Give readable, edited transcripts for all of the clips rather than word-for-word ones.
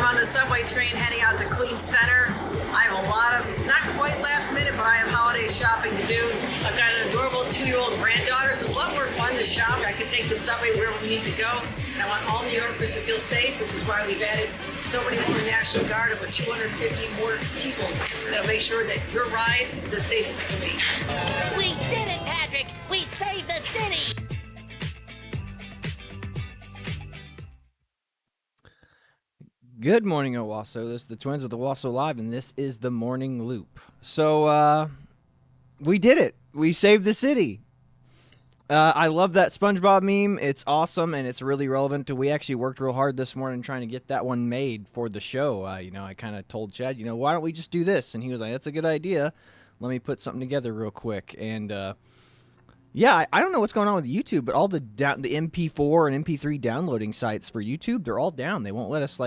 I'm on the subway train heading out to Queens Center. I have a lot of, not quite last minute, but I have holiday shopping to do. I've got an adorable 2-year-old granddaughter, so it's a lot more fun to shop. I can take the subway wherever we need to go. And I want all New Yorkers to feel safe, which is why we've added so many more National Guard, over 250 more people that'll make sure that your ride is as safe as it can be. We did it, Patrick! We saved the city! Good morning, Owasso. This is the Twins with Owasso Live, and this is the Morning Loop. So, we did it. We saved the city. I love that SpongeBob meme. It's awesome, and it's really relevant. We actually worked real hard this morning trying to get that one made for the show. I kind of told Chad, why don't we just do this? And he was like, that's a good idea. Let me put something together real quick. And, yeah, I don't know what's going on with YouTube, but all the MP4 and MP3 downloading sites for YouTube, they're all down. They won't let us,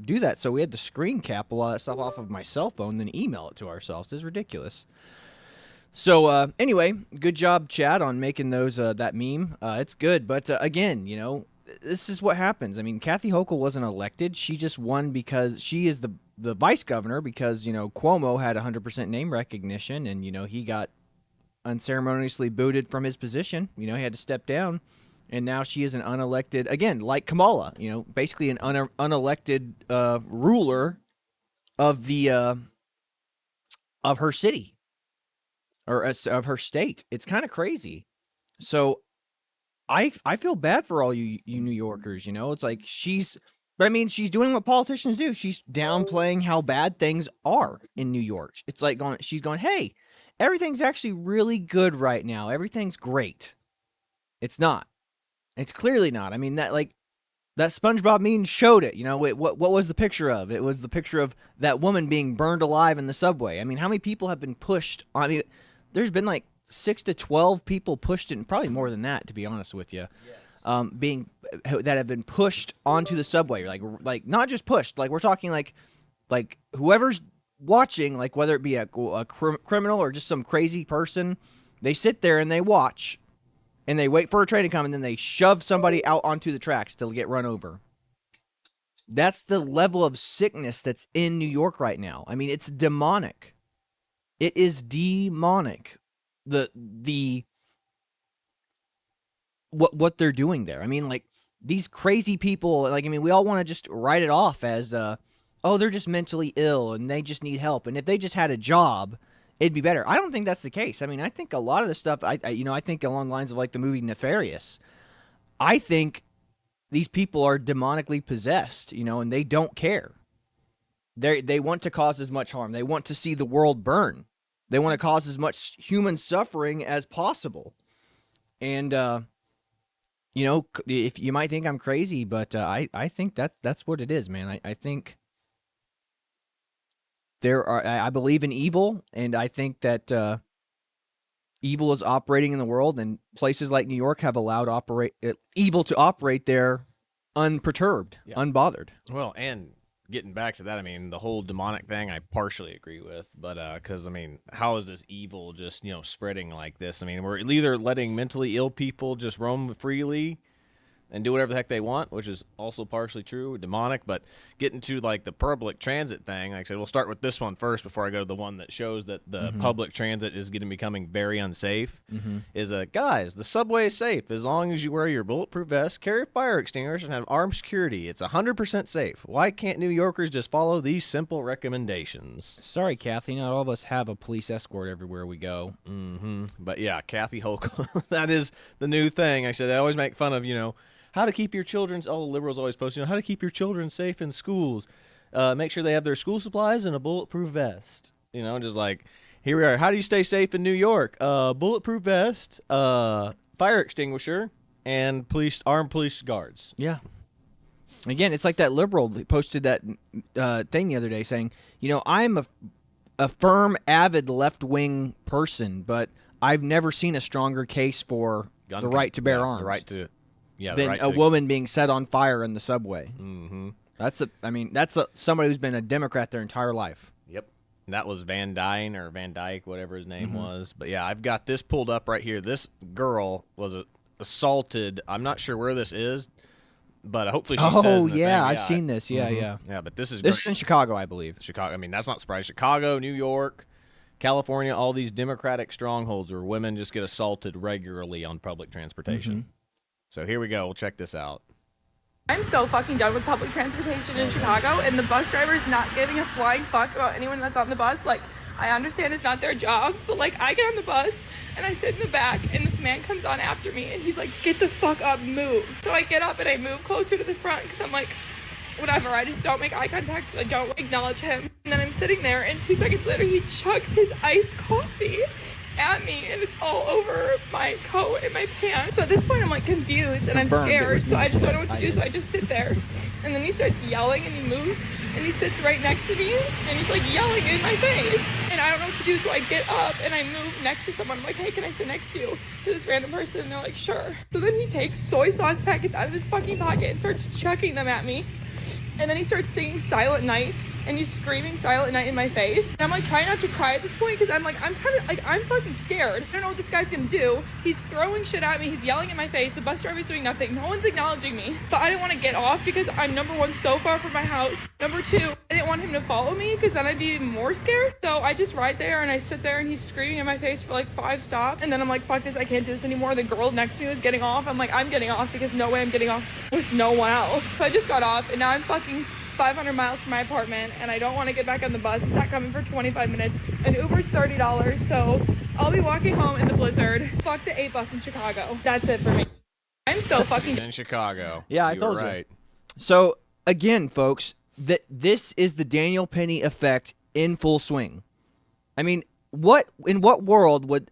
do that. So we had to screen cap a lot of that stuff off of my cell phone, then email it to ourselves. It's ridiculous. So, anyway, good job, Chad, on making those that meme. It's good. But, again, this is what happens. I mean, Kathy Hochul wasn't elected. She just won because she is the vice governor because, Cuomo had 100% name recognition, and, he got unceremoniously booted from his position. He had to step down. And now she is an unelected, again, like Kamala, basically an unelected ruler of the of her city or of her state. It's kind of crazy. So I feel bad for all you New Yorkers. It's like she's doing what politicians do. She's downplaying how bad things are in New York. It's like she's going, hey, everything's actually really good right now. Everything's great. It's not. It's clearly not. I mean, that SpongeBob meme showed it. What was the picture of? It was the picture of that woman being burned alive in the subway. I mean, how many people have been pushed? I mean, there's been 6 to 12 people pushed in, probably more than that, to be honest with you. Yes. That have been pushed onto the subway. Like not just pushed. Like we're talking like whoever's watching, whether it be a criminal or just some crazy person, they sit there and they watch. And they wait for a train to come, and then they shove somebody out onto the tracks to get run over. That's the level of sickness that's in New York right now. I mean, it's demonic. It is demonic. What they're doing there. I mean, these crazy people. We all want to just write it off as, they're just mentally ill and they just need help. And if they just had a job, it'd be better. I don't think that's the case. I mean, I think a lot of the stuff, I think along the lines of the movie Nefarious. I think these people are demonically possessed, and they don't care. They want to cause as much harm. They want to see the world burn. They want to cause as much human suffering as possible. And, if you might think I'm crazy, but I think that's what it is, man. I think I believe in evil, and I think that evil is operating in the world, and places like New York have allowed evil to operate there unperturbed, unbothered. Well, and getting back to that, I mean, the whole demonic thing, I partially agree with, but because, how is this evil just, spreading like this? I mean, we're either letting mentally ill people just roam freely and do whatever the heck they want, which is also partially true, demonic, but getting to the public transit thing, like I said, we'll start with this one first before I go to the one that shows that the public transit is becoming very unsafe, is guys, the subway is safe as long as you wear your bulletproof vest, carry a fire extinguisher, and have armed security. It's 100% safe. Why can't New Yorkers just follow these simple recommendations? Sorry, Kathy, not all of us have a police escort everywhere we go. But yeah, Kathy Hochul, that is the new thing. I said, I always make fun of, how to keep your children, all the liberals always post, how to keep your children safe in schools. Make sure they have their school supplies and a bulletproof vest. Just here we are. How do you stay safe in New York? Bulletproof vest, fire extinguisher, and armed police guards. Yeah. Again, it's like that liberal posted that thing the other day saying, I'm a firm, avid left-wing person, but I've never seen a stronger case for the right to bear arms. The right to... Yeah, than a woman being set on fire in the subway. Mm-hmm. That's somebody who's been a Democrat their entire life. Yep. That was Van Dyke, whatever his name was. But yeah, I've got this pulled up right here. This girl was assaulted. I'm not sure where this is. but hopefully she says. Oh in the yeah, thing, I've seen this. Yeah, yeah. Yeah, but this is This is great. in Chicago, I believe. Chicago. I mean, that's not surprising. Chicago, New York, California, all these Democratic strongholds where women just get assaulted regularly on public transportation. So here we go. We'll check this out. I'm so fucking done with public transportation in Chicago, and the bus driver's not giving a flying fuck about anyone that's on the bus. Like, I understand it's not their job, but like, I get on the bus and I sit in the back, and this man comes on after me, and he's like, "Get the fuck up, move." So I get up and I move closer to the front because I'm like, whatever. I just don't make eye contact. I don't acknowledge him, and then I'm sitting there, and 2 seconds later, he chugs his iced coffee at me, and it's all over my coat and my pants. So at this point I'm like confused and I'm Confirmed it scared, was so I me. just don't know what to I do. did. So I just sit there, and then he starts yelling, and he moves, and he sits right next to me, and he's like yelling in my face, and I don't know what to do. So I get up and I move next to someone. I'm like, "Hey, can I sit next to you?" To this random person, and they're like, "Sure." So then he takes soy sauce packets out of his fucking pocket and starts chucking them at me. And then he starts singing Silent Night, and he's screaming Silent Night in my face. And I'm like trying not to cry at this point because I'm fucking scared. I don't know what this guy's gonna do. He's throwing shit at me. He's yelling in my face. The bus driver's doing nothing. No one's acknowledging me. But I didn't want to get off because I'm, number one, so far from my house. Number two, I didn't want him to follow me because then I'd be even more scared. So I just ride there and I sit there and he's screaming in my face for like 5 stops. And then I'm like, fuck this, I can't do this anymore. The girl next to me was getting off. I'm like, I'm getting off because no way I'm getting off with no one else. So I just got off, and now I'm fucking 500 miles from my apartment, and I don't want to get back on the bus. It's not coming for 25 minutes. An Uber's $30, so I'll be walking home in the blizzard. Fuck the 8 bus in Chicago. That's it for me. I'm so fucking In Chicago. Yeah, I You told were you. right. So again, folks, this is the Daniel Penny effect in full swing. I mean, in what world would?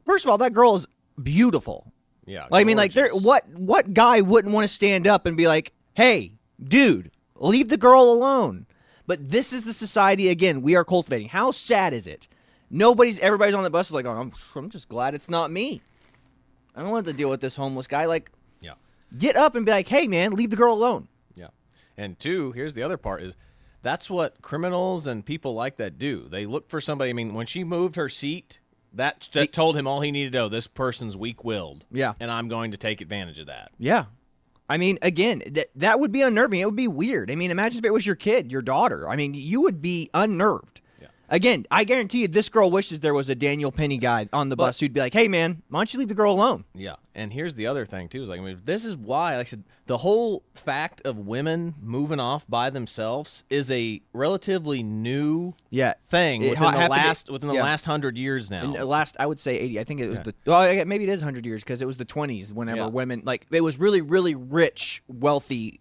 First of all, that girl is beautiful. Yeah. Like, I mean, like, gorgeous. what guy wouldn't want to stand up and be like, "Hey, dude, leave the girl alone"? But this is the society again we are cultivating. How sad is it? Everybody's on the bus is like, "Oh, I'm just glad it's not me. I don't want to deal with this homeless guy." Like, Yeah. get up and be like, "Hey, man, leave the girl alone." Yeah. And two, here's the other part is that's what criminals and people like that do. They look for somebody. I mean, when she moved her seat, that told him all he needed to know. This person's weak-willed. Yeah. And I'm going to take advantage of that. Yeah. I mean, again, that would be unnerving. It would be weird. I mean, imagine if it was your kid, your daughter. I mean, you would be unnerved. Yeah. Again, I guarantee you this girl wishes there was a Daniel Penny guy on the bus who'd be like, "Hey, man, why don't you leave the girl alone?" Yeah. And here's the other thing, too. Is like, I mean, this is why, like I said, the whole fact of women moving off by themselves is a relatively new Yeah. thing It within the happened- last 100 years now. In the last, I would say 80. I think it was Yeah. well, maybe it is 100 years because it was the 20s whenever Yeah. women, like, it was really, really rich, wealthy,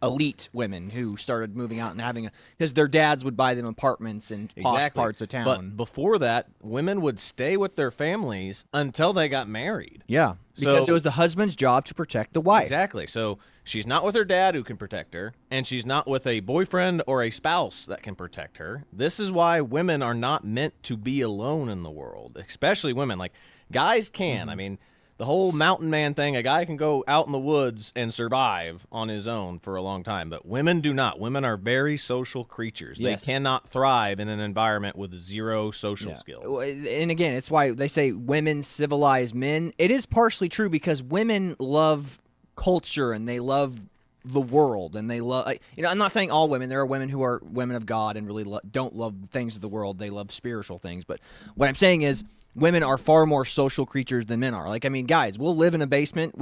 elite women who started moving out and having because their dads would buy them apartments in posh parts of town. But before that, women would stay with their families until they got married. Yeah, because So- it was the husband's job to protect the wife. Exactly. So she's not with her dad who can protect her, and she's not with a boyfriend or a spouse that can protect her. This is why women are not meant to be alone in the world, especially women. Like, guys can. I mean, the whole mountain man thing, a guy can go out in the woods and survive on his own for a long time, but women do not. Women are very social creatures. Yes. They cannot thrive in an environment with zero social skills. And again, it's why they say women civilize men. It is partially true because women love culture and they love the world and they love, I'm not saying all women. There are women who are women of God and really don't love things of the world. They love spiritual things. But what I'm saying is women are far more social creatures than men are. Like, I mean, guys, we'll live in a basement.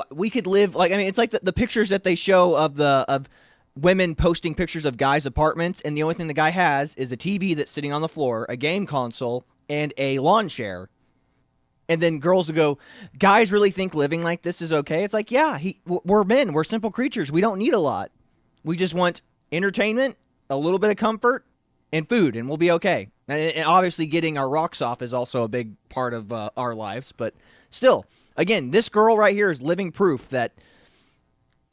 We could live, like, I mean, it's like the pictures that they show of women posting pictures of guys' apartments, and the only thing the guy has is a TV that's sitting on the floor, a game console, and a lawn chair. And then girls will go, "Guys really think living like this is okay?" It's like, yeah, we're men. We're simple creatures. We don't need a lot. We just want entertainment, a little bit of comfort, and food, and we'll be okay. And obviously getting our rocks off is also a big part of our lives. But still, again, this girl right here is living proof that,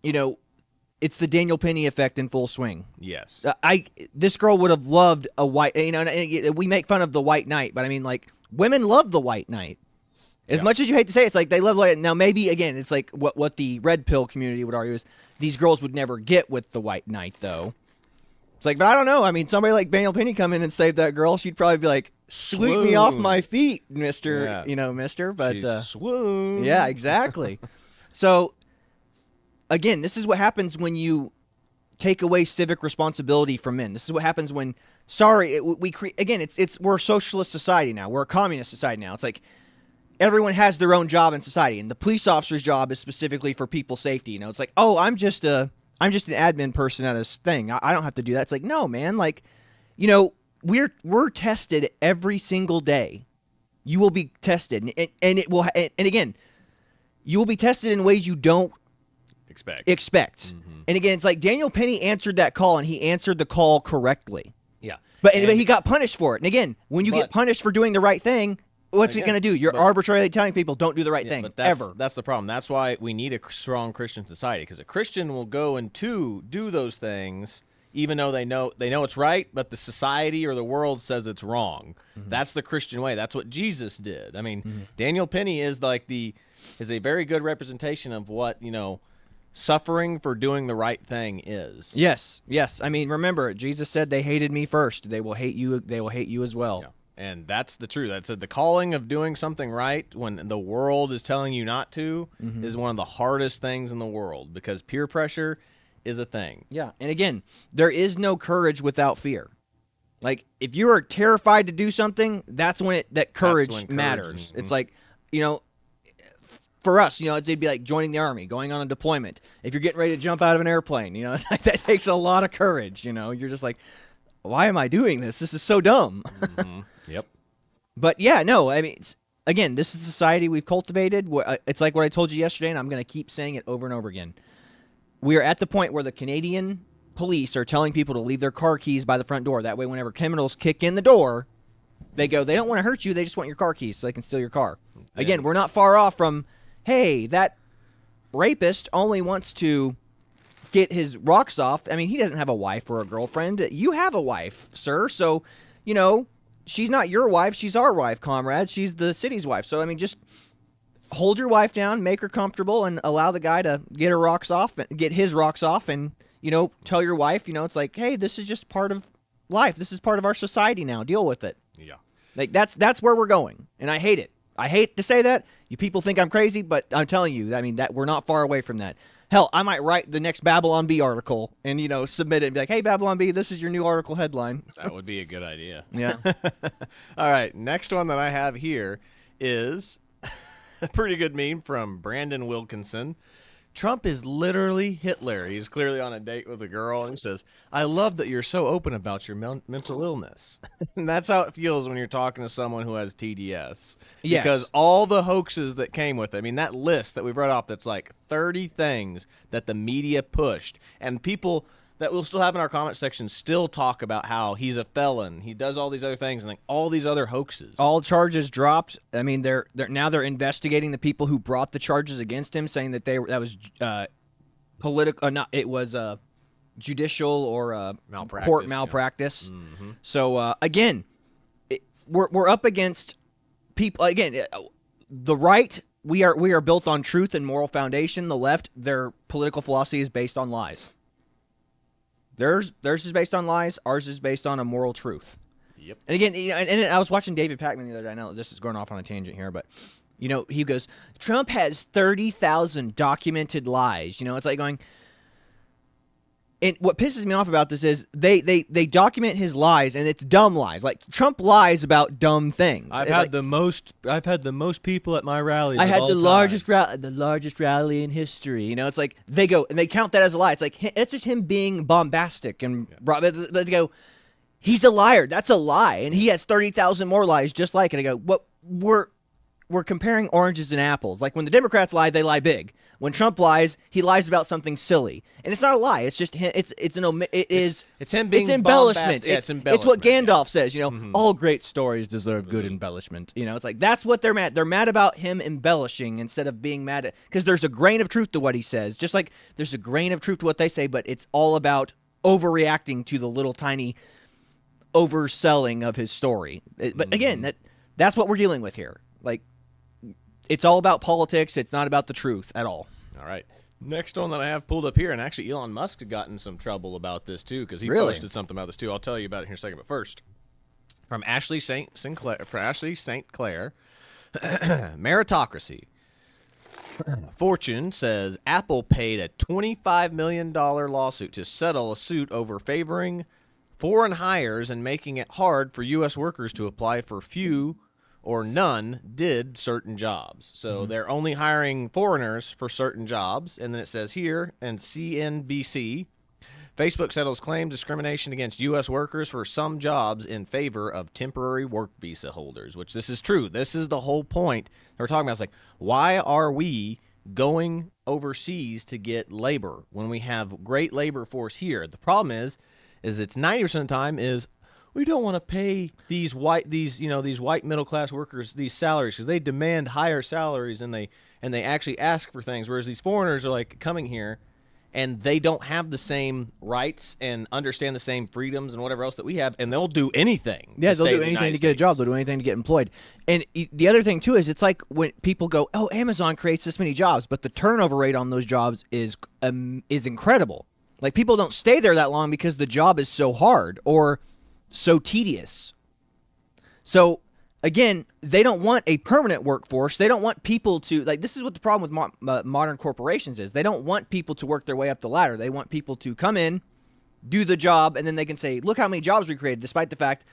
it's the Daniel Penny effect in full swing. Yes. This girl would have loved a white, and we make fun of the white knight, but I mean, like, women love the white knight. As much as you hate to say it, it's like they love white. Now, maybe, again, it's like what the red pill community would argue is these girls would never get with the white knight, though. It's like, but I don't know. I mean, somebody like Daniel Penny come in and save that girl, she'd probably be like, "Sweep me off my feet, mister," mister. But She's swoon. yeah, exactly. So, again, this is what happens when you take away civic responsibility from men. This is what happens when, we're a socialist society now. We're a communist society now. It's like everyone has their own job in society, and the police officer's job is specifically for people's safety. It's like, oh, I'm just an admin person at this thing. I don't have to do that. It's like, no, man. Like, we're tested every single day. You will be tested, and it will. And again, you will be tested in ways you don't expect. Mm-hmm. And again, it's like Daniel Penny answered that call, and he answered the call correctly. Yeah, but he got punished for it. And again, when you get punished for doing the right thing, what's it going to do? You're arbitrarily telling people don't do the right thing. But that's the problem. That's why we need a strong Christian society, because a Christian will go and do those things even though they know it's right, but the society or the world says it's wrong. Mm-hmm. That's the Christian way. That's what Jesus did. I mean, Daniel Penny is a very good representation of what suffering for doing the right thing is. Yes. I mean, remember, Jesus said they hated me first. They will hate you. They will hate you as well. Yeah. And that's the truth. That's the calling of doing something right when the world is telling you not to is one of the hardest things in the world, because peer pressure is a thing. Yeah. And again, there is no courage without fear. Like, if you are terrified to do something, that's when courage matters. It's like, for us, it'd be like joining the army, going on a deployment. If you're getting ready to jump out of an airplane, that takes a lot of courage. You're just like, why am I doing this? This is so dumb. Mm-hmm. Yep. But yeah, no, I mean, again, this is a society we've cultivated. It's like what I told you yesterday, and I'm going to keep saying it over and over again. We are at the point where the Canadian police are telling people to leave their car keys by the front door. That way, whenever criminals kick in the door, they don't want to hurt you. They just want your car keys so they can steal your car. Again, we're not far off from, hey, that rapist only wants to get his rocks off. I mean, he doesn't have a wife or a girlfriend. You have a wife, sir. So, she's not your wife. She's our wife, comrades. She's the city's wife. So, I mean, just hold your wife down, make her comfortable, and allow the guy to get his rocks off, and, tell your wife, it's like, hey, this is just part of life. This is part of our society now. Deal with it. Yeah. Like, that's where we're going, and I hate it. I hate to say that. You people think I'm crazy, but I'm telling you, I mean, that we're not far away from that. Hell, I might write the next Babylon Bee article and, submit it and be like, hey, Babylon Bee, this is your new article headline. That would be a good idea. Yeah. All right. Next one that I have here is a pretty good meme from Brandon Wilkinson. Trump is literally Hitler. He's clearly on a date with a girl, and he says, I love that you're so open about your mental illness. And that's how it feels when you're talking to someone who has TDS. Yes. Because all the hoaxes that came with it, I mean, that list that we brought up, that's like 30 things that the media pushed, and people that we'll still have in our comment section still talk about how he's a felon, he does all these other things, and like all these other hoaxes. All charges dropped. I mean, they're investigating the people who brought the charges against him, saying that that was political. It was judicial or court malpractice. Yeah. Mm-hmm. So again, we're up against people. Again, the right. We are built on truth and moral foundation. The left, their political philosophy is based on lies. Theirs is based on lies. Ours is based on a moral truth. Yep. And again, and I was watching David Pakman the other day. I know this is going off on a tangent here, but he goes, Trump has 30,000 documented lies. It's like going. And what pisses me off about this is they document his lies, and it's dumb lies. Like, Trump lies about dumb things. I've had the most people at my rallies. I had the time. largest rally in history. It's like they go and they count that as a lie. It's like it's just him being bombastic and they go, he's a liar. That's a lie, and he has 30,000 more lies just like it. I go, what we're comparing oranges and apples. Like, when the Democrats lie, they lie big. When Trump lies, he lies about something silly, and it's not a lie. It's just him. It's him being embellishment. Yeah, it's embellishment. It's what Gandalf says. All great stories deserve good embellishment. It's like that's what they're mad. They're mad about him embellishing instead of being mad at, because there's a grain of truth to what he says, just like there's a grain of truth to what they say. But it's all about overreacting to the little tiny overselling of his story. But again, that's what we're dealing with here. Like, it's all about politics. It's not about the truth at all. All right. Next one that I have pulled up here, and actually Elon Musk had gotten some trouble about this too, because he posted something about this too. I'll tell you about it here in a second. But first, from Ashley St. Clair, meritocracy. Fortune says Apple paid a $25 million lawsuit to settle a suit over favoring foreign hires and making it hard for U.S. workers to apply for few or none did certain jobs. So they're only hiring foreigners for certain jobs. And then it says here, and CNBC, Facebook settles claim discrimination against U.S. workers for some jobs in favor of temporary work visa holders, which this is true. This is the whole point we're talking about. It's like, why are we going overseas to get labor when we have great labor force here? The problem is it's 90% of the time is we don't want to pay these white middle class workers these salaries because they demand higher salaries and they actually ask for things, whereas these foreigners are like coming here and they don't have the same rights and understand the same freedoms and whatever else that we have, and they'll do anything. Yeah, they'll stay do in the anything United to get a job. States. They'll do anything to get employed. And the other thing, too, is it's like when people go, oh, Amazon creates this many jobs, but the turnover rate on those jobs is incredible. Like, people don't stay there that long because the job is so hard or so tedious. So, again, they don't want a permanent workforce. They don't want people to, like, this is what the problem with modern corporations is. They don't want people to work their way up the ladder. They want people to come in, do the job, and then they can say, look how many jobs we created, despite the fact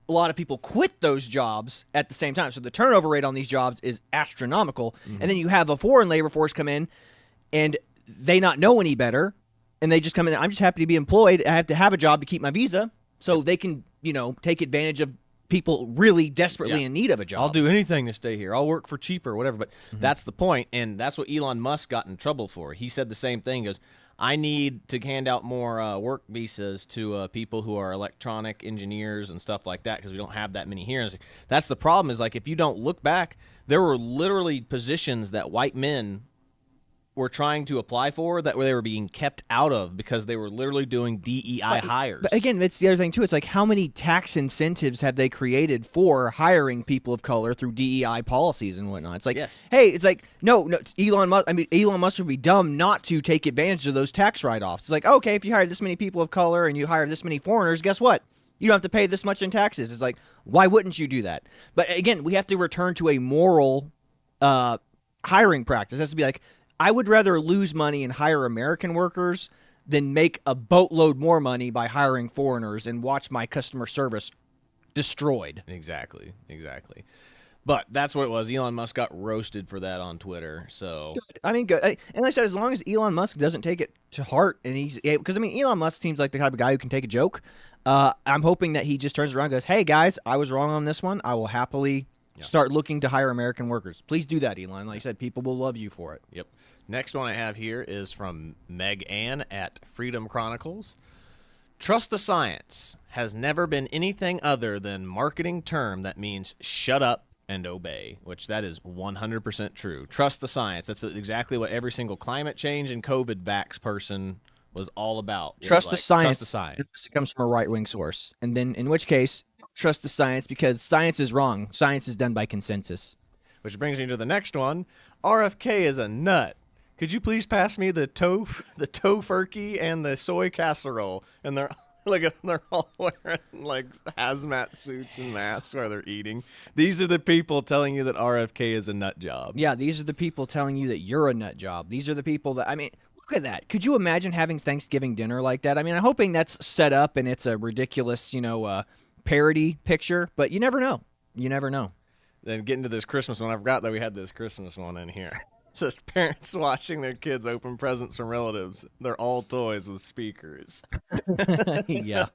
a lot of people quit those jobs at the same time. So the turnover rate on these jobs is astronomical. And then you have a foreign labor force come in, and they not know any better, and they just come in, I'm just happy to be employed. I have to have a job to keep my visa, so they can, take advantage of people really desperately in need of a job. I'll do anything to stay here. I'll work for cheaper, whatever. But that's the point, and that's what Elon Musk got in trouble for. He said the same thing. He goes, I need to hand out more work visas to people who are electronic engineers and stuff like that because we don't have that many here. And that's the problem is, like, if you don't look back, there were literally positions that white men were trying to apply for that they were being kept out of because they were literally doing DEI hires. But again, it's the other thing, too. It's like, how many tax incentives have they created for hiring people of color through DEI policies and whatnot? It's like, hey, it's like, no, Elon Musk would be dumb not to take advantage of those tax write-offs. It's like, okay, if you hire this many people of color and you hire this many foreigners, guess what? You don't have to pay this much in taxes. It's like, why wouldn't you do that? But again, we have to return to a moral hiring practice. It has to be like, I would rather lose money and hire American workers than make a boatload more money by hiring foreigners and watch my customer service destroyed. Exactly. But that's what it was. Elon Musk got roasted for that on Twitter. So I mean, good. And like I said, as long as Elon Musk doesn't take it to heart, and because Elon Musk seems like the type of guy who can take a joke. I'm hoping that he just turns around and goes, "Hey guys, I was wrong on this one. I will happily start looking to hire American workers. Please do that, Elon. Like I said, people will love you for it." Yep. Next one I have here is from Meg Ann at Freedom Chronicles. Trust the science has never been anything other than marketing term that means shut up and obey, which that is 100% true. Trust the science. That's exactly what every single climate change and COVID vax person was all about. Trust the science. Trust the science. Unless it comes from a right-wing source. And then in which case, trust the science because science is wrong. Science is done by consensus. Which brings me to the next one. RFK is a nut. Could you please pass me the tofurkey and the soy casserole? And they're all wearing like hazmat suits and masks while they're eating. These are the people telling you that RFK is a nut job. Yeah, these are the people telling you that you're a nut job. These are the people that, look at that. Could you imagine having Thanksgiving dinner like that? I'm hoping that's set up and it's a ridiculous, parody picture, but you never know. You never know. Then getting to this Christmas one, I forgot that we had this Christmas one in here. It says parents watching their kids open presents from relatives. They're all toys with speakers. Yeah.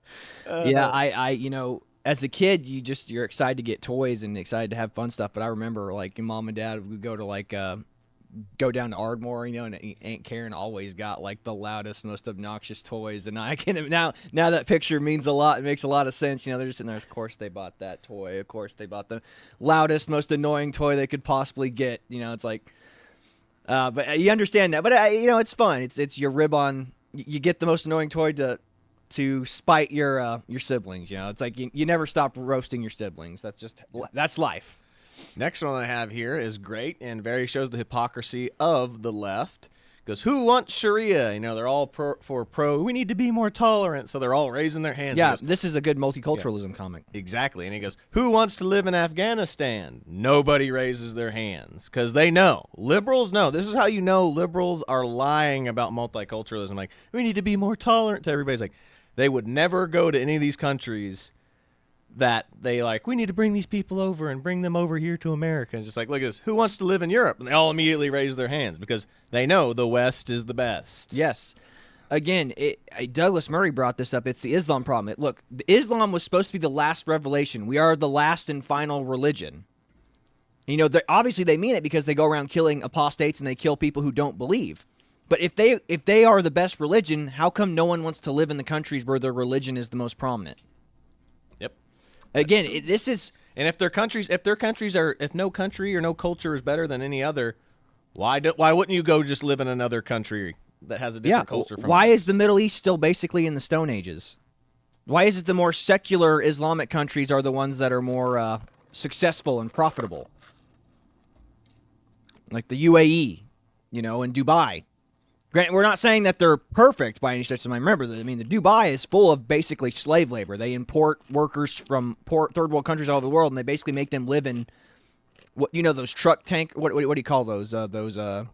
I as a kid, you're excited to get toys and excited to have fun stuff. But I remember like your mom and dad would go to go down to Ardmore, and Aunt Karen always got like the loudest, most obnoxious toys. And I can now that picture means a lot. It makes a lot of sense. They're just sitting there. Of course they bought that toy. Of course they bought the loudest, most annoying toy they could possibly get. It's like. But you understand that. But it's fun. It's your rib on. You get the most annoying toy to spite your siblings. It's like you never stop roasting your siblings. That's life. Next one I have here is great and very shows the hypocrisy of the left. Goes, who wants Sharia? You know, they're all pro. We need to be more tolerant, so they're all raising their hands. Yeah, Goes, this is a good multiculturalism comic. exactly. And he goes, who wants to live in Afghanistan? Nobody raises their hands because they know. Liberals know. This is how you know liberals are lying about multiculturalism. Like, we need to be more tolerant to everybody's like, they would never go to any of these countries that they like, we need to bring these people over and bring them over here to America. And just like, look at this. Who wants to live in Europe? And they all immediately raise their hands because they know the West is the best. Yes. Again, Douglas Murray brought this up. It's the Islam problem. Look, Islam was supposed to be the last revelation. We are the last and final religion. You know, obviously they mean it because they go around killing apostates and they kill people who don't believe. But if they are the best religion, how come no one wants to live in the countries where their religion is the most prominent? Yep. Again, this is, and if no country or no culture is better than any other, why wouldn't you go just live in another country that has a different culture from why us? is the Middle East still basically in the Stone Ages? Why is it the more secular Islamic countries are the ones that are more successful and profitable? Like the UAE, you know, and Dubai. Granted, we're not saying that they're perfect by any stretch of the mind. Remember, the Dubai is full of basically slave labor. They import workers from third world countries all over the world, and they basically make them live in those truck tank. What do you call those? The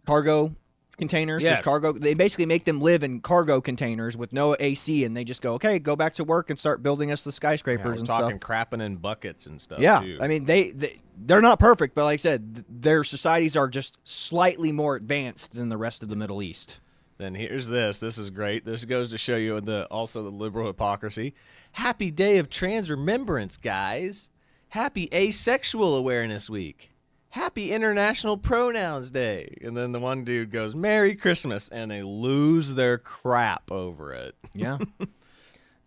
cargo containers. Yeah. Those cargo. They basically make them live in cargo containers with no AC, and they just go, okay, go back to work and start building us the skyscrapers and stuff. Talking crapping in buckets and stuff. Yeah, too. I mean they're not perfect, but like I said, their societies are just slightly more advanced than the rest of the Middle East. Then here's this. This is great. This goes to show you also the liberal hypocrisy. Happy Day of Trans Remembrance, guys. Happy Asexual Awareness Week. Happy International Pronouns Day. And then the one dude goes, Merry Christmas, and they lose their crap over it. Yeah.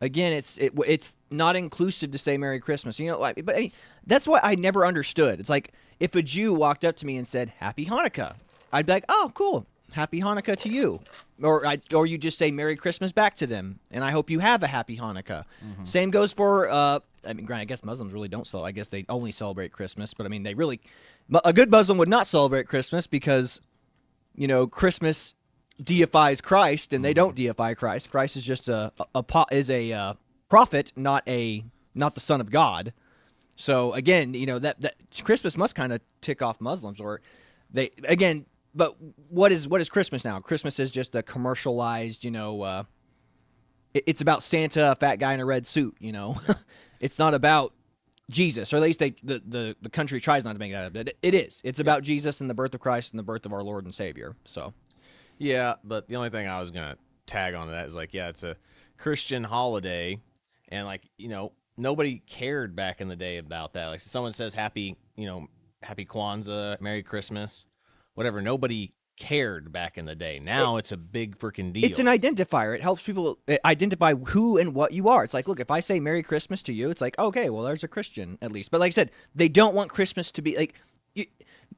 Again, it's not inclusive to say Merry Christmas. You know, but I mean, that's what I never understood. It's like if a Jew walked up to me and said Happy Hanukkah, I'd be like, oh, cool, Happy Hanukkah to you, or you just say Merry Christmas back to them, and I hope you have a Happy Hanukkah. Mm-hmm. Same goes for I mean, granted, I guess Muslims really don't celebrate. I guess they only celebrate Christmas, but I mean, a good Muslim would not celebrate Christmas because, you know, Christmas deifies Christ, and they don't deify Christ. Christ is just a prophet, not the Son of God. So again, you know, that Christmas must kind of tick off Muslims, or they again. But what is Christmas now? Christmas is just a commercialized, you know, it's about Santa, a fat guy in a red suit. You know, it's not about Jesus, or at least the country tries not to make it out of it. It is. It's about Jesus and the birth of Christ and the birth of our Lord and Savior. So. Yeah, but the only thing I was going to tag on to that is like, yeah, it's a Christian holiday, and like, you know, nobody cared back in the day about that. Like, someone says happy Kwanzaa, Merry Christmas, whatever, nobody cared back in the day. Now it's a big freaking deal. It's an identifier. It helps people identify who and what you are. It's like, look, if I say Merry Christmas to you, it's like, okay, well, there's a Christian at least. But like I said, they don't want Christmas to be like,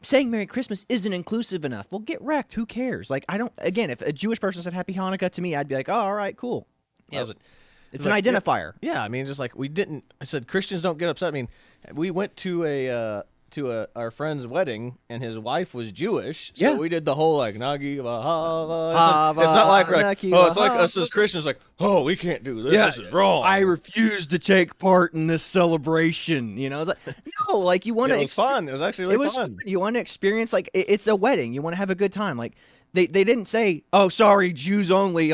saying Merry Christmas isn't inclusive enough. Well, get wrecked. Who cares? Like, again, if a Jewish person said Happy Hanukkah to me, I'd be like, oh, all right, cool. Yeah. It's an identifier. Yeah, I mean, just like I said, Christians don't get upset. I mean, we went to our friend's wedding, and his wife was Jewish, so we did the whole like Nagi Vahava. It's not like it's like us as Christians, like, oh, we can't do this. Yeah, this is wrong. I refuse to take part in this celebration. You know, it's like, no, like you want to. It was fun. It was actually really fun. You want to experience like it's a wedding. You want to have a good time. Like they didn't say, oh, sorry, Jews only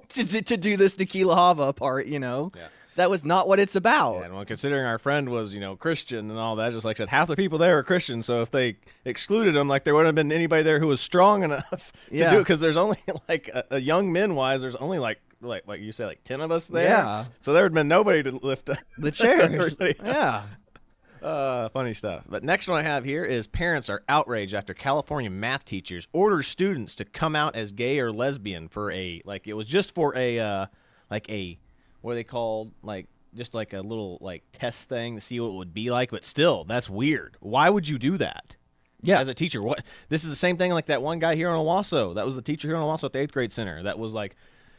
to do this tequila hava part. You know. Yeah. That was not what it's about. Yeah, and when considering our friend was, you know, Christian and all that, just like I said, half the people there are Christians. So if they excluded them, like there wouldn't have been anybody there who was strong enough to do it. Because there's only like a young men wise, there's only like you say, like 10 of us there. Yeah. So there would have been nobody to lift up the chairs. Yeah. Funny stuff. But next one I have here is parents are outraged after California math teachers order students to come out as gay or lesbian for it was just for what are they called? Like just like a little like test thing to see what it would be like, but still, that's weird. Why would you do that? Yeah. As a teacher, what? This is the same thing like that one guy here on Owasso. That was the teacher here on Owasso at the 8th grade center. That was like,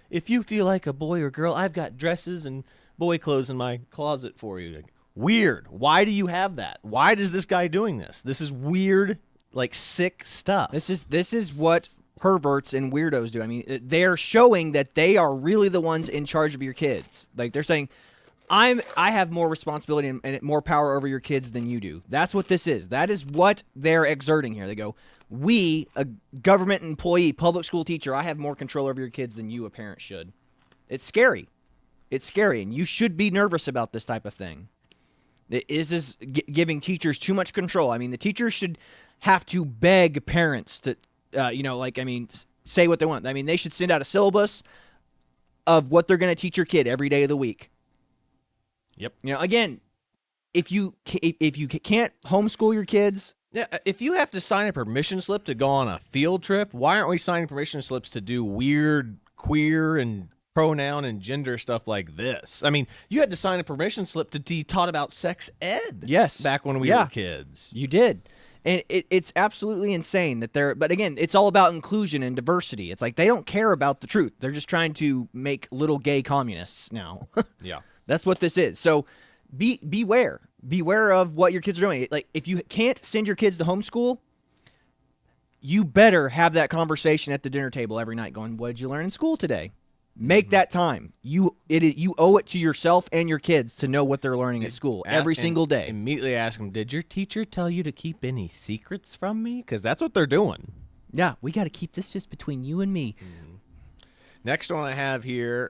if you feel like a boy or girl, I've got dresses and boy clothes in my closet for you. Like, weird. Why do you have that? Why is this guy doing this? This is weird. like sick stuff. This is what perverts and weirdos do. I mean, they're showing that they are really the ones in charge of your kids. Like they're saying, I have more responsibility and more power over your kids than you do. That's what this is. That is what they're exerting here. They go, we, a government employee, public school teacher, I have more control over your kids than you, a parent, should. It's scary. It's scary, and you should be nervous about this type of thing. It is giving teachers too much control. I mean, the teachers should have to beg parents to, say what they want. I mean, they should send out a syllabus of what they're going to teach your kid every day of the week. Yep. Again, if you can't homeschool your kids, Yeah, if you have to sign a permission slip to go on a field trip, why aren't we signing permission slips to do weird queer and pronoun and gender stuff like this? I mean, you had to sign a permission slip to be taught about sex ed. Yes. Back when we were kids. You did. And it's absolutely insane that but again, it's all about inclusion and diversity. It's like they don't care about the truth. They're just trying to make little gay communists now. Yeah. That's what this is. So beware. Beware of what your kids are doing. Like, if you can't send your kids to homeschool, you better have that conversation at the dinner table every night going, what did you learn in school today? Make that time. You owe it to yourself and your kids to know what they're learning at school every single day. Immediately ask them, did your teacher tell you to keep any secrets from me? Because that's what they're doing. Yeah, we got to keep this just between you and me. Next one I have here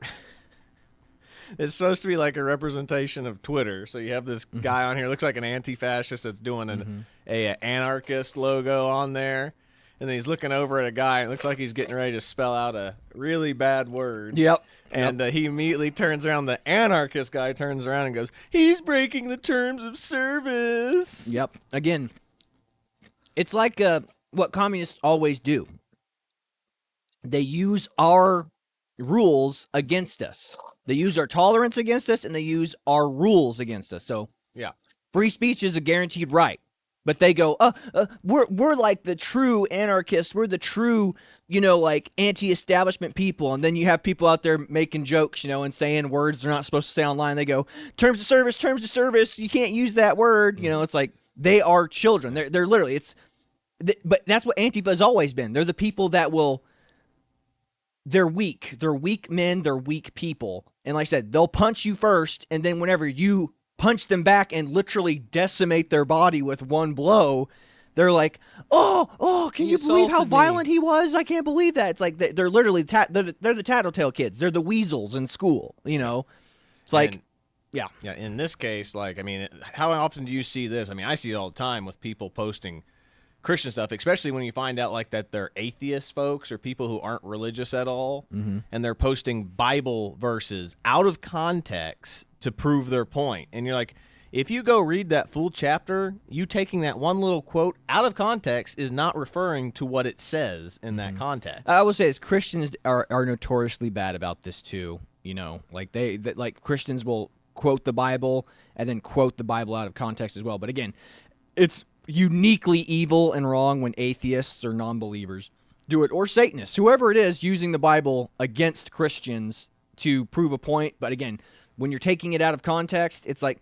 is supposed to be like a representation of Twitter. So you have this guy on here, looks like an anti-fascist that's doing a anarchist logo on there. And then he's looking over at a guy, and it looks like he's getting ready to spell out a really bad word. Yep. And he immediately turns around. The anarchist guy turns around and goes, he's breaking the terms of service. Yep. Again, it's like what communists always do. They use our rules against us. They use our tolerance against us, and they use our rules against us. So, yeah, free speech is a guaranteed right. But they go, we're like the true anarchists. We're the true, like anti-establishment people. And then you have people out there making jokes, and saying words they're not supposed to say online. They go, terms of service. You can't use that word. It's like they are children. They're literally, but that's what Antifa has always been. They're the people that they're weak. They're weak men. They're weak people. And like I said, they'll punch you first. And then whenever you punch them back and literally decimate their body with one blow, they're like, oh, can you believe how violent he was? I can't believe that. It's like they're literally they're the tattletale kids. They're the weasels in school. It's like, yeah. In this case, like, I mean, how often do you see this? I mean, I see it all the time with people posting Christian stuff, especially when you find out like that they're atheist folks or people who aren't religious at all, and they're posting Bible verses out of context to prove their point. And you're like, if you go read that full chapter, you taking that one little quote out of context is not referring to what it says in that context. I will say this, Christians are notoriously bad about this too. Like like Christians will quote the Bible and then quote the Bible out of context as well. But again, it's uniquely evil and wrong when atheists or non-believers do it, or Satanists, whoever it is, using the Bible against Christians to prove a point. But again, when you're taking it out of context, it's like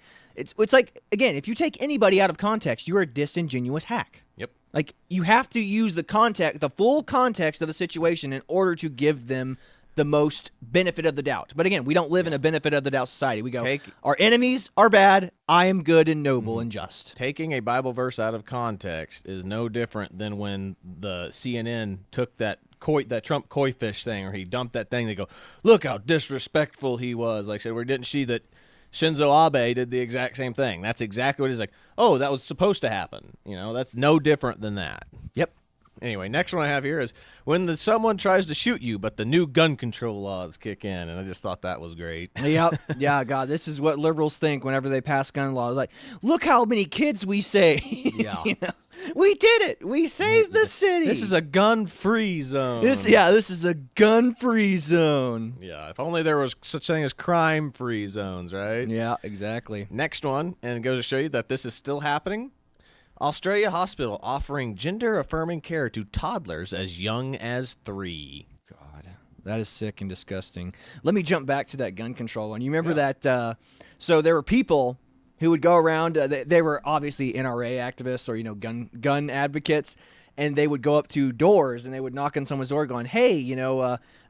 again, if you take anybody out of context, you're a disingenuous hack. Yep. Like, you have to use the full context of the situation in order to give them the most benefit of the doubt. But again, we don't live in a benefit of the doubt society. We go, our enemies are bad, I am good and noble and just. Taking a Bible verse out of context is no different than when the CNN took that Trump koi fish thing, or he dumped that thing. They go, look how disrespectful he was. Like I said, we didn't see that Shinzo Abe did the exact same thing. That's exactly what it is. Like, oh, that was supposed to happen. That's no different than that. Yep. Anyway, next one I have here is when someone tries to shoot you, but the new gun control laws kick in, and I just thought that was great. Yep. Yeah, God, this is what liberals think whenever they pass gun laws. Like, look how many kids we save. Yeah. We did it. We saved the city. This is a gun-free zone. This is a gun-free zone. Yeah, if only there was such thing as crime-free zones, right? Yeah, exactly. Next one, and it goes to show you that this is still happening. Australia hospital offering gender-affirming care to toddlers as young as 3. God, that is sick and disgusting. Let me jump back to that gun control one. You remember that? So there were people who would go around. They were obviously NRA activists or gun advocates, and they would go up to doors and they would knock on someone's door, going, "Hey,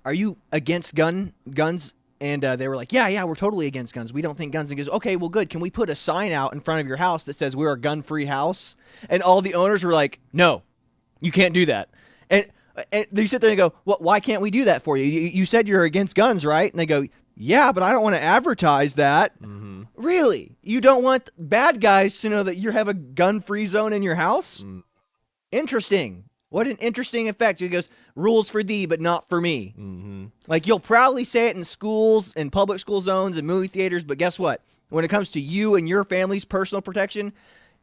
are you against guns?" And they were like, "Yeah, we're totally against guns. We don't think guns." And he goes, "Okay, well, good. Can we put a sign out in front of your house that says we're a gun-free house?" And all the owners were like, "No, you can't do that." And they sit there and go, "Well, why can't we do that for you? You said you're against guns, right?" And they go, "Yeah, but I don't want to advertise that." Mm-hmm. Really? You don't want bad guys to know that you have a gun-free zone in your house? Interesting. What an interesting effect. He goes, "Rules for thee, but not for me." Mm-hmm. Like, you'll proudly say it in schools and public school zones and movie theaters, but guess what? When it comes to you and your family's personal protection,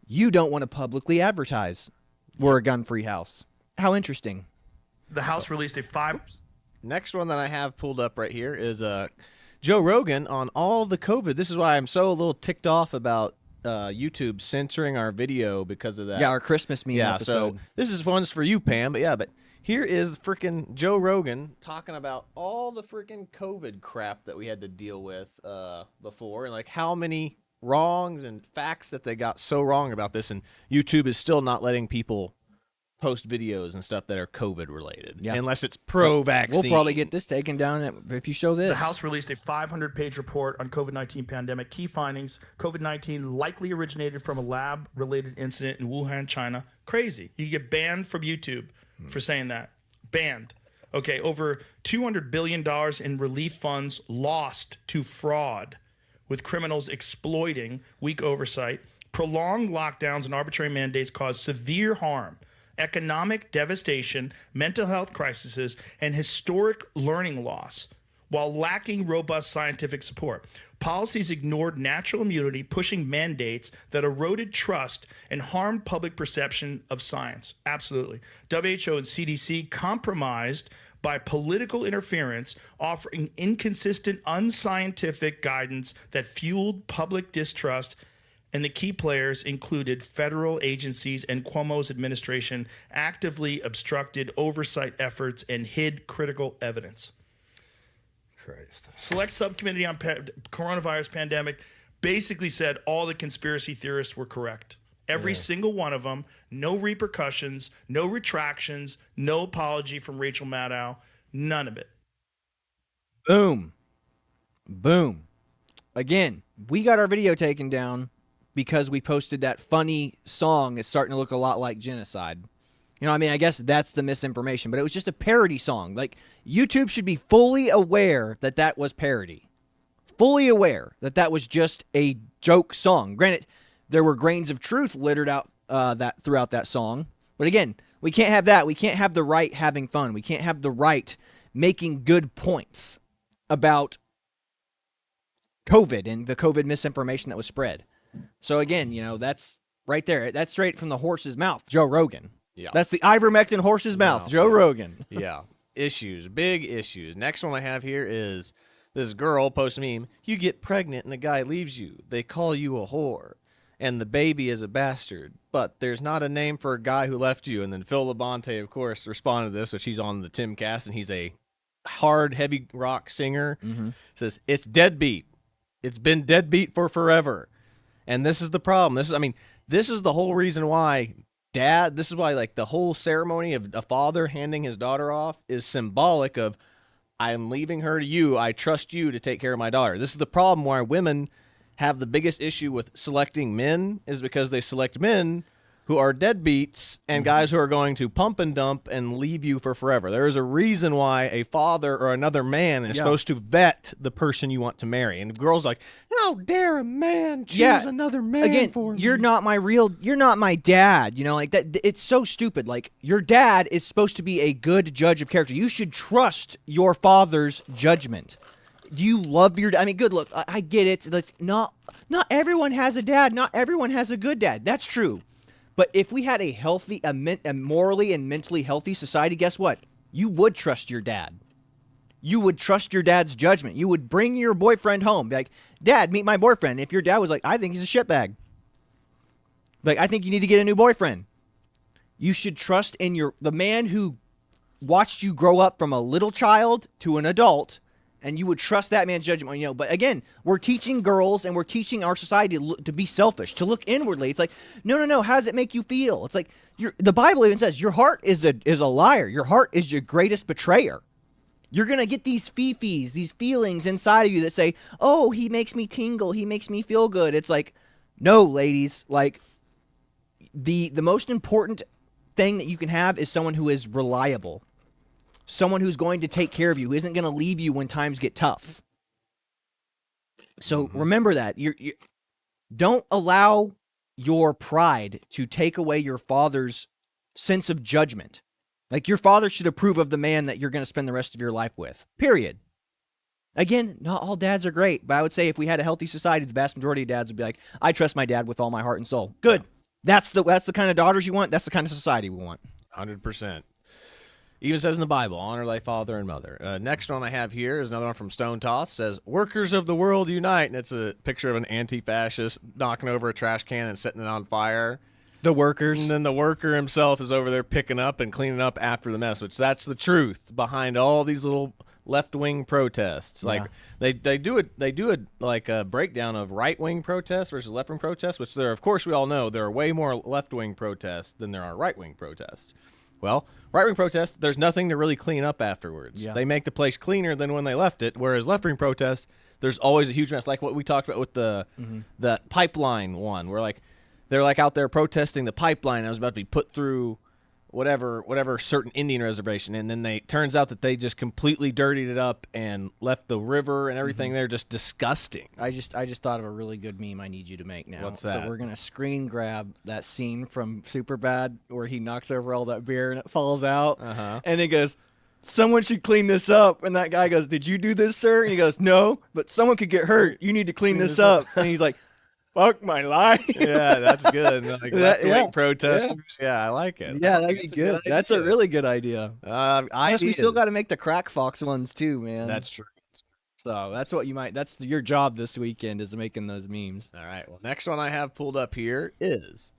you don't want to publicly advertise we're a gun-free house. How interesting. The House released a 5... Next one that I have pulled up right here is Joe Rogan on all the COVID. This is why I'm so a little ticked off about YouTube censoring our video because of that. Yeah, our Christmas meme episode. So this is one's for you, Pam. But here is freaking Joe Rogan talking about all the freaking COVID crap that we had to deal with before, and like how many wrongs and facts that they got so wrong about this, and YouTube is still not letting people post videos and stuff that are COVID related, unless it's pro-vaccine. We'll probably get this taken down if you show this. The House released a 500-page report on COVID-19 pandemic. Key findings: COVID-19 likely originated from a lab-related incident in Wuhan, China. Crazy. You get banned from YouTube for saying that. Banned. Okay, over $200 billion in relief funds lost to fraud, with criminals exploiting weak oversight. Prolonged lockdowns and arbitrary mandates cause severe harm, economic devastation, mental health crises, and historic learning loss, while lacking robust scientific support. Policies ignored natural immunity, pushing mandates that eroded trust and harmed public perception of science. Absolutely. WHO and CDC compromised by political interference, offering inconsistent, unscientific guidance that fueled public distrust. And the key players included federal agencies, and Cuomo's administration actively obstructed oversight efforts and hid critical evidence. Christ. Select subcommittee on coronavirus pandemic basically said all the conspiracy theorists were correct. Every single one of them. No repercussions, no retractions, no apology from Rachel Maddow. None of it. Boom. Boom. Again, we got our video taken down because we posted that funny song that's starting to look a lot like genocide. I guess that's the misinformation, but it was just a parody song. Like, YouTube should be fully aware that that was parody. Fully aware that that was just a joke song. Granted, there were grains of truth littered out throughout that song. But again, we can't have that. We can't have the right having fun. We can't have the right making good points about COVID and the COVID misinformation that was spread. So again, that's right there. That's straight from the horse's mouth, Joe Rogan. Yeah. That's the ivermectin horse's mouth, Joe Rogan. Yeah. Issues, big issues. Next one I have here is this girl posts a meme. You get pregnant and the guy leaves you. They call you a whore. And the baby is a bastard. But there's not a name for a guy who left you. And then Phil Labonte, of course, responded to this, which he's on the Timcast, and he's a hard, heavy rock singer. Mm-hmm. Says, it's deadbeat. It's been deadbeat for forever. And this is the problem. This is the whole reason why this is why like the whole ceremony of a father handing his daughter off is symbolic of, I'm leaving her to you. I trust you to take care of my daughter. This is the problem why women have the biggest issue with selecting men, is because they select men who are deadbeats and guys who are going to pump and dump and leave you for forever. There is a reason why a father or another man is supposed to vet the person you want to marry. And the girl's like, how dare a man choose another man for me? You're not my dad. Like that. It's so stupid. Like, your dad is supposed to be a good judge of character. You should trust your father's judgment. Do you love your dad? Good, look, I get it. Not everyone has a dad. Not everyone has a good dad. That's true. But if we had a healthy, a morally and mentally healthy society, guess what? You would trust your dad. You would trust your dad's judgment. You would bring your boyfriend home. Be like, Dad, meet my boyfriend. If your dad was like, I think he's a shitbag. Like, I think you need to get a new boyfriend. You should trust in the man who watched you grow up from a little child to an adult and you would trust that man's judgment. But again, we're teaching girls and we're teaching our society to be selfish, to look inwardly. It's like, no. How does it make you feel? It's like the Bible even says your heart is a liar. Your heart is your greatest betrayer. You're going to get these fifis, these feelings inside of you that say, oh, he makes me tingle. He makes me feel good. It's like, no, ladies, like the most important thing that you can have is someone who is reliable. Someone who's going to take care of you, who isn't going to leave you when times get tough. So remember that. You don't allow your pride to take away your father's sense of judgment. Like, your father should approve of the man that you're going to spend the rest of your life with. Period. Again, not all dads are great, but I would say if we had a healthy society, the vast majority of dads would be like, I trust my dad with all my heart and soul. Good. That's the kind of daughters you want. That's the kind of society we want. 100%. Even says in the Bible, honor thy father and mother. Next one I have here is another one from Stone Toss. It says, workers of the world unite. And it's a picture of an anti-fascist knocking over a trash can and setting it on fire. The workers. And then the worker himself is over there picking up and cleaning up after the mess, which that's the truth behind all these little left-wing protests. Like they do a breakdown of right-wing protests versus left-wing protests, which there, of course, we all know there are way more left-wing protests than there are right-wing protests. Well, right-wing protests, there's nothing to really clean up afterwards. Yeah. They make the place cleaner than when they left it, whereas left-wing protests, there's always a huge mess, like what we talked about with the pipeline one, where they're out there protesting the pipeline that was about to be put through whatever certain Indian reservation, and then turns out that they just completely dirtied it up and left the river and everything there just disgusting. I just thought of a really good meme I need you to make now. What's that? So we're going to screen grab that scene from Superbad where he knocks over all that beer and it falls out. And he goes, someone should clean this up. And that guy goes, did you do this, sir? And he goes, no, but someone could get hurt. You need to clean this up. And he's like, fuck my life. Yeah, that's good. Like left-wing protesters. Yeah, I like it. Yeah, that'd be good. That's a really good idea. Plus, we still got to make the crack fox ones too, man. That's true. So that's what that's your job this weekend, is making those memes. All right. Well, next one I have pulled up here is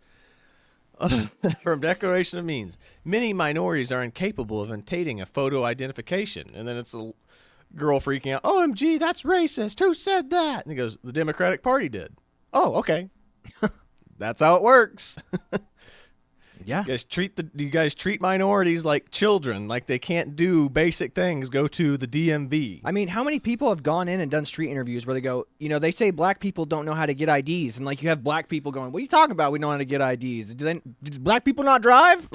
from Declaration of Means. Many minorities are incapable of obtaining a photo identification. And then it's a girl freaking out. OMG, that's racist. Who said that? And he goes, the Democratic Party did. Oh, okay. That's how it works. Yeah. You guys treat minorities like children, like they can't do basic things. Go to the DMV. I mean, how many people have gone in and done street interviews where they go, they say black people don't know how to get IDs, and you have black people going, what are you talking about? We know how to get IDs. Do black people not drive?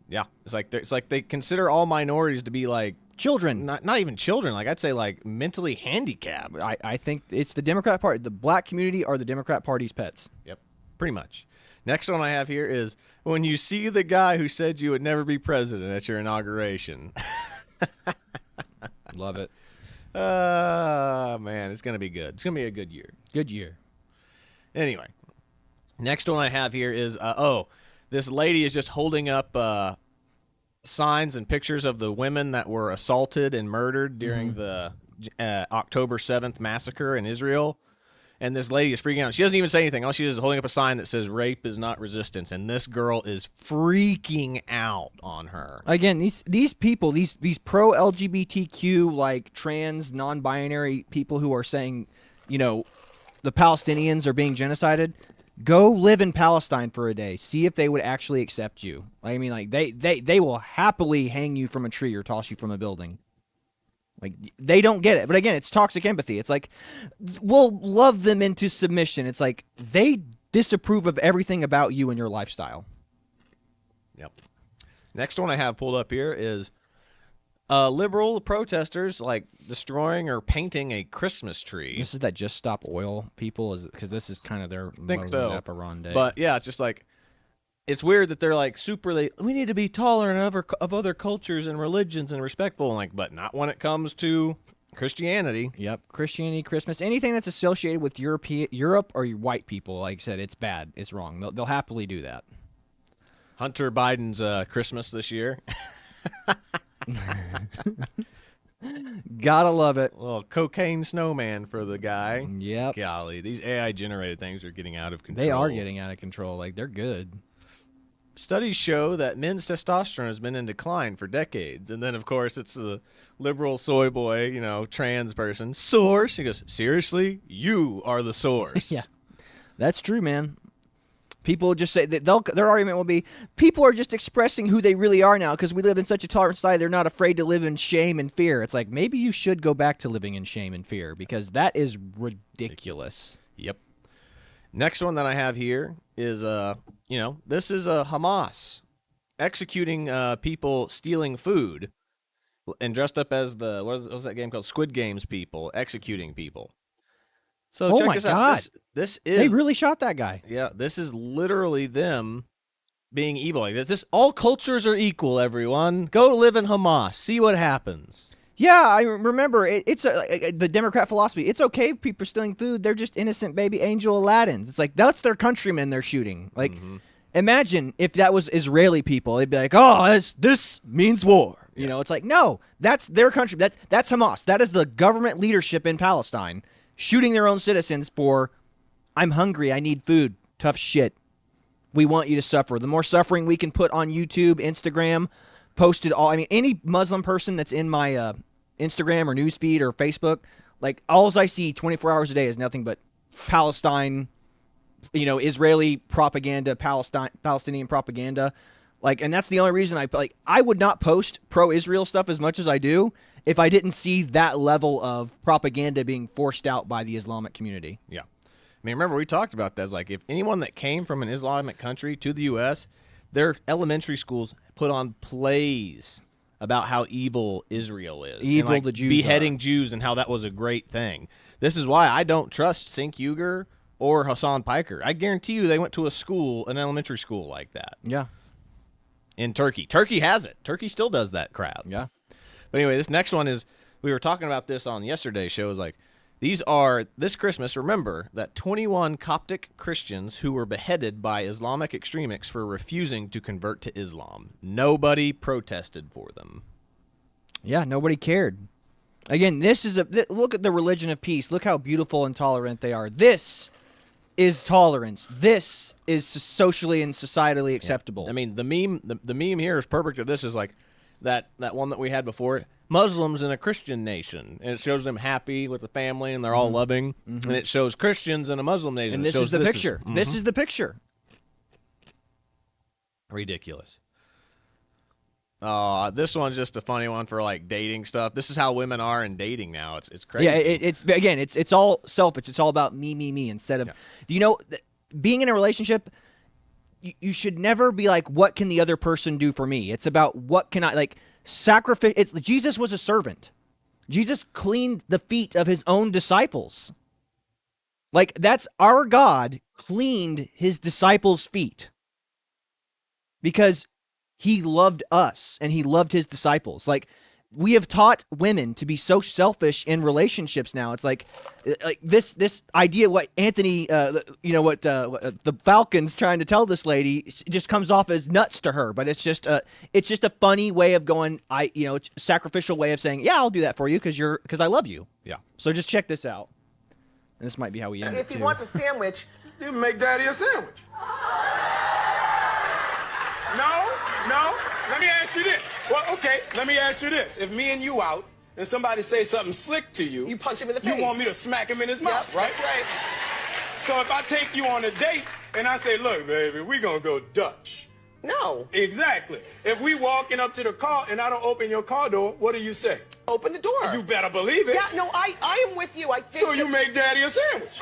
Yeah. It's like they consider all minorities to be like children. Not even children. Like, I'd say like mentally handicapped. I think it's the Democrat Party. The black community are the Democrat Party's pets. Yep, pretty much. Next one I have here is when you see the guy who said you would never be president at your inauguration. Love it. Man, it's going to be good. It's going to be a good year. Good year. Anyway, next one I have here is, this lady is just holding up signs and pictures of the women that were assaulted and murdered during the October 7th massacre in Israel. And this lady is freaking out. She doesn't even say anything. All she is holding up a sign that says rape is not resistance. And this girl is freaking out on her. Again, these people, these pro LGBTQ, like trans, non-binary people who are saying, the Palestinians are being genocided, go live in Palestine for a day. See if they would actually accept you. I mean, like they will happily hang you from a tree or toss you from a building. Like, they don't get it. But again, it's toxic empathy. It's like, we'll love them into submission. It's like, they disapprove of everything about you and your lifestyle. Yep. Next one I have pulled up here is liberal protesters, like, destroying or painting a Christmas tree. This is that Just Stop Oil people, because this is kind of their Think so. operandi. But, yeah, it's just like, it's weird that they're like we need to be tolerant of other cultures and religions and respectful, but not when it comes to Christianity. Yep, Christianity, Christmas, anything that's associated with Europe or white people. Like I said, it's bad, it's wrong. They'll happily do that. Hunter Biden's Christmas this year. Gotta love it. Little cocaine snowman for the guy. Yep. Golly, these AI generated things are getting out of control. They are getting out of control. Like, they're good. studies show that men's testosterone has been in decline for decades. And then, of course, it's a liberal soy boy, trans person. Source. He goes, seriously? You are the source. Yeah. That's true, man. People just say that their argument will be people are just expressing who they really are now because we live in such a tolerant society. They're not afraid to live in shame and fear. It's like maybe you should go back to living in shame and fear because that is ridiculous. Yep. Next one that I have here is, this is Hamas executing people stealing food and dressed up as what was that game called? Squid Games people executing people. So check this out. This is they really shot that guy. Yeah, this is literally them being evil. Like this, all cultures are equal. Everyone, go live in Hamas. See what happens. Yeah, I remember. It's the Democrat philosophy. It's okay if people are stealing food. They're just innocent baby angel Aladdins. It's like that's their countrymen they're shooting. Like, imagine if that was Israeli people. They'd be like, "Oh, this means war." Yeah. It's like, no, that's their country. That's Hamas. That is the government leadership in Palestine shooting their own citizens for, I'm hungry. I need food. Tough shit. We want you to suffer. The more suffering we can put on YouTube, Instagram, posted all. I mean, any Muslim person that's in my Instagram or newsfeed or Facebook, like all I see 24 hours a day is nothing but Palestine, Israeli propaganda, Palestinian propaganda. Like, and that's the only reason I would not post pro-Israel stuff as much as I do if I didn't see that level of propaganda being forced out by the Islamic community. Yeah. I mean, remember we talked about that. Like, if anyone that came from an Islamic country to the U.S., their elementary schools put on plays about how evil Israel is. Evil and, the Jews beheading Jews and how that was a great thing. This is why I don't trust Sink Uger or Hassan Piker. I guarantee you they went to an elementary school like that. Yeah. In Turkey. Turkey has it. Turkey still does that crap. Yeah. But anyway, this next one is, we were talking about this on yesterday's show, is like, this Christmas, remember that 21 Coptic Christians who were beheaded by Islamic extremists for refusing to convert to Islam. Nobody protested for them. Yeah, nobody cared. Again, look at the religion of peace. Look how beautiful and tolerant they are. This is tolerance. This is socially and societally acceptable. Yeah. I mean, the meme here is perfect. Of this is like that one that we had before. Muslims in a Christian nation, and it shows them happy with the family, and they're all loving. And it shows Christians in a Muslim nation. And this is the picture. This is the picture. Ridiculous. This one's just a funny one for like dating stuff. This is how women are in dating now. It's crazy. Yeah, it's all selfish. It's all about me instead of being in a relationship. You should never be like, what can the other person do for me? It's about what can I sacrifice. Jesus was a servant. Jesus cleaned the feet of his own disciples. Like, that's our God cleaned his disciples' feet because he loved us and he loved his disciples. Like, we have taught women to be so selfish in relationships now. It's like this idea, what Anthony, what the Falcons trying to tell this lady just comes off as nuts to her. But it's just a funny way of going. It's a sacrificial way of saying, yeah, I'll do that for you because I love you. Yeah. So just check this out. And this might be how we end it If he too. wants a sandwich, You make Daddy a sandwich. No. Let me ask you this. Well, okay, let me ask you this. If me and you out and somebody say something slick to you, you punch him in the face. You want me to smack him in his mouth, right? That's right. So if I take you on a date and I say, look, baby, we gonna go Dutch. No. Exactly. If we walking up to the car and I don't open your car door, what do you say? Open the door. You better believe it. Yeah, no, I am with you. I think So you make Daddy a sandwich.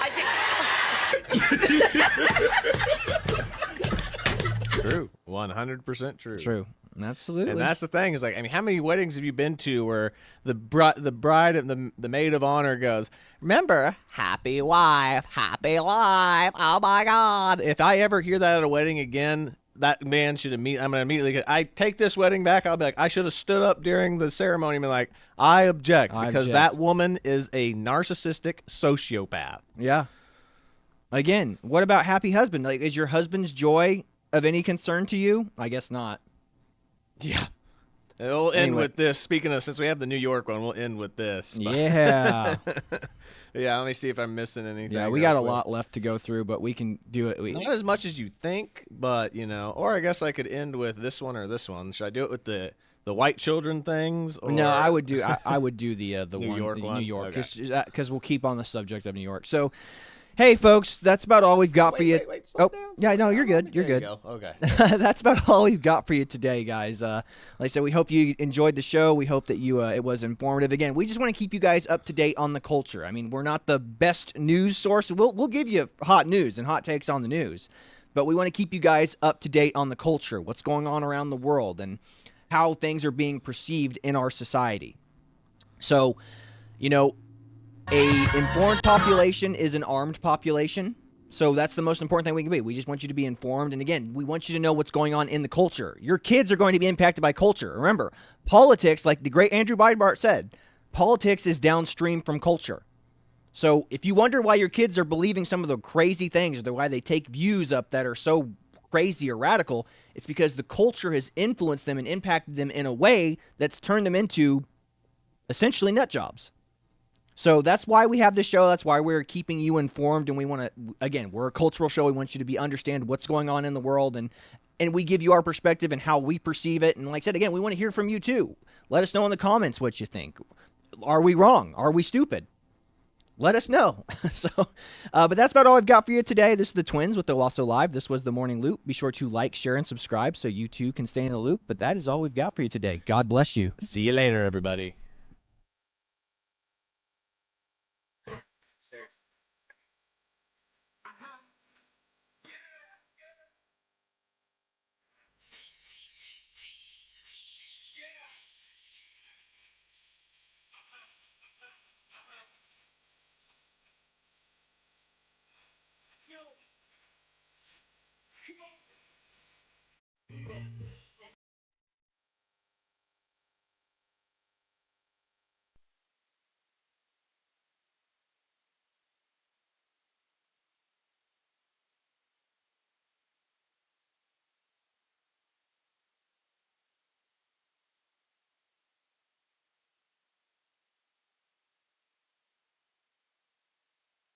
True. 100% true. True. Absolutely. And that's the thing is like, I mean, how many weddings have you been to where the bride and the maid of honor goes, remember, happy wife, happy life. Oh my God. If I ever hear that at a wedding again, that man should I'm going to immediately I take this wedding back. I'll be like, I should have stood up during the ceremony and be like, I object because that woman is a narcissistic sociopath. Yeah. Again, what about happy husband? Like, is your husband's joy of any concern to you? I guess not. Yeah. We'll end Anyway. with this. Speaking of, since we have the New York one, we'll end with this. Yeah. Yeah, let me see if I'm missing anything. Yeah, we real got a quick. lot left to go through, but we can do it. Not as much as you think, but or I guess I could end with this one or this one. Should I do it with the white children things? Or... No, I would do the New York New one? York, Okay. because we'll keep on the subject of New York. So, hey, folks, that's about all we've got for you. Slow down, yeah, no, you're good. You're There good. you go. Okay. That's about all we've got for you today, guys. Like I said, we hope you enjoyed the show. We hope that you it was informative. Again, we just want to keep you guys up to date on the culture. I mean, we're not the best news source. We'll give you hot news and hot takes on the news, but we want to keep you guys up to date on the culture, what's going on around the world, and how things are being perceived in our society. So, a informed population is an armed population. So that's the most important thing we can be. We just want you to be informed. And again, we want you to know what's going on in the culture. Your kids are going to be impacted by culture. Remember, politics, like the great Andrew Breitbart said, politics is downstream from culture. So if you wonder why your kids are believing some of the crazy things or why they take views up that are so crazy or radical, it's because the culture has influenced them and impacted them in a way that's turned them into essentially nut jobs. So that's why we have this show. That's why we're keeping you informed. And we want to, again, we're a cultural show. We want you to understand what's going on in the world. And we give you our perspective and how we perceive it. And like I said, again, we want to hear from you too. Let us know in the comments what you think. Are we wrong? Are we stupid? Let us know. But that's about all I've got for you today. This is the Twins with Owasso Live. This was the Morning Loop. Be sure to like, share, and subscribe so you too can stay in the loop. But that is all we've got for you today. God bless you. See you later, everybody.